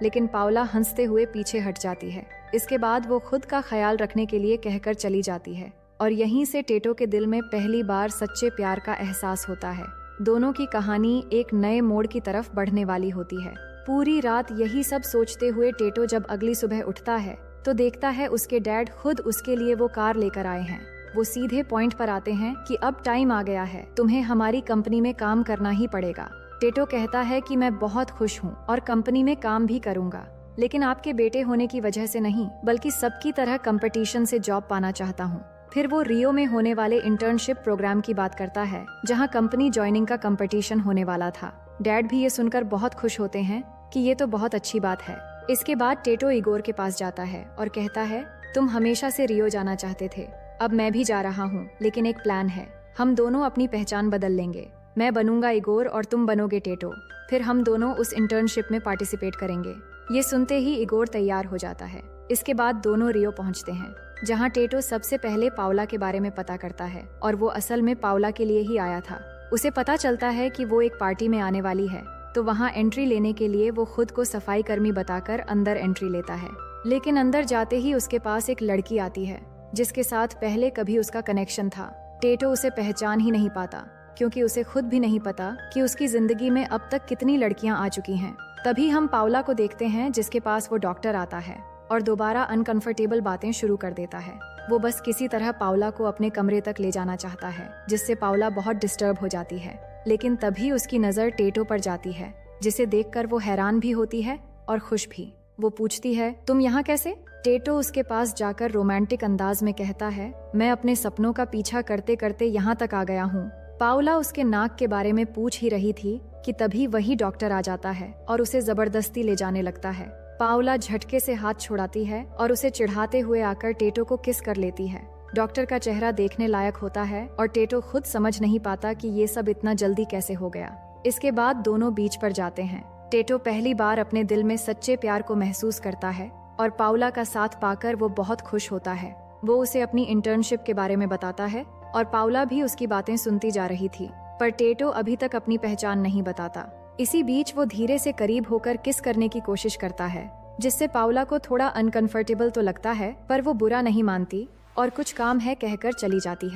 लेकिन पाउला हंसते हुए पीछे हट जाती है। इसके बाद वो खुद का ख्याल रखने के लिए कहकर चली जाती है और यहीं से टेटो के दिल में पहली बार सच्चे प्यार का एहसास होता है। दोनों की कहानी एक नए मोड़ की तरफ बढ़ने वाली होती है। पूरी रात यही सब सोचते हुए टेटो जब अगली सुबह उठता है तो देखता है उसके डैड खुद उसके लिए वो कार लेकर आए हैं। वो सीधे पॉइंट पर आते हैं कि अब टाइम आ गया है, तुम्हें हमारी कंपनी में काम करना ही पड़ेगा। टेटो कहता है कि मैं बहुत खुश हूँ और कंपनी में काम भी करूँगा, लेकिन आपके बेटे होने की वजह से नहीं, बल्कि सबकी तरह कंपटीशन से जॉब पाना चाहता हूँ। फिर वो रियो में होने वाले इंटर्नशिप प्रोग्राम की बात करता है, जहाँ कंपनी ज्वाइनिंग का कंपटीशन होने वाला था। डैड भी ये सुनकर बहुत खुश होते हैं कि ये तो बहुत अच्छी बात है। इसके बाद टेटो इगोर के पास जाता है और कहता है, तुम हमेशा से रियो जाना चाहते थे, अब मैं भी जा रहा हूँ, लेकिन एक प्लान है। हम दोनों अपनी पहचान बदल लेंगे। मैं बनूंगा इगोर और तुम बनोगे टेटो। फिर हम दोनों उस इंटर्नशिप में पार्टिसिपेट करेंगे। ये सुनते ही इगोर तैयार हो जाता है। इसके बाद दोनों रियो पहुंचते हैं, जहां टेटो सबसे पहले पाउला के बारे में पता करता है और वो असल में पाउला के लिए ही आया था। उसे पता चलता है कि वो एक पार्टी में आने वाली है, तो वहां एंट्री लेने के लिए वो खुद को सफाई कर्मी बताकर अंदर एंट्री लेता है। लेकिन अंदर जाते ही उसके पास एक लड़की आती है जिसके साथ पहले कभी उसका कनेक्शन था। टेटो उसे पहचान ही नहीं पाता, क्योंकि उसे खुद भी नहीं पता कि उसकी जिंदगी में अब तक कितनी लड़कियां आ चुकी हैं। तभी हम पाउला को देखते हैं, जिसके पास वो डॉक्टर आता है और दोबारा अनकंफर्टेबल बातें शुरू कर देता है। वो बस किसी तरह पाउला को अपने कमरे तक ले जाना चाहता है, जिससे पाउला बहुत डिस्टर्ब हो जाती है। लेकिन तभी उसकी नजर टेटो पर जाती है, जिसे देखकर वो हैरान भी होती है और खुश भी। वो पूछती है, तुम यहाँ कैसे? टेटो उसके पास जाकर रोमांटिक अंदाज में कहता है, मैं अपने सपनों का पीछा करते करते यहाँ तक आ गया हूँ। पाउला उसके नाक के बारे में पूछ ही रही थी कि तभी वही डॉक्टर आ जाता है और उसे जबरदस्ती ले जाने लगता है। पाउला झटके से हाथ छुड़ाती है और उसे चिढ़ाते हुए आकर टेटो को किस कर लेती है। डॉक्टर का चेहरा देखने लायक होता है और टेटो खुद समझ नहीं पाता कि ये सब इतना जल्दी कैसे हो गया। इसके बाद दोनों बीच पर जाते हैं। टेटो पहली बार अपने दिल में सच्चे प्यार को महसूस करता है और पाउला का साथ पाकर वो बहुत खुश होता है। वो उसे अपनी इंटर्नशिप के बारे में बताता है और पाउला भी उसकी बातें सुनती जा रही थी, पर टेटो अभी तक अपनी पहचान नहीं बताता। इसी बीच वो धीरे से करीब होकर किस करने की कोशिश करता है, जिससे पाउला को थोड़ा अनकंफर्टेबल तो लगता है, पर वो बुरा नहीं मानती और कुछ काम है कहकर चली जाती है।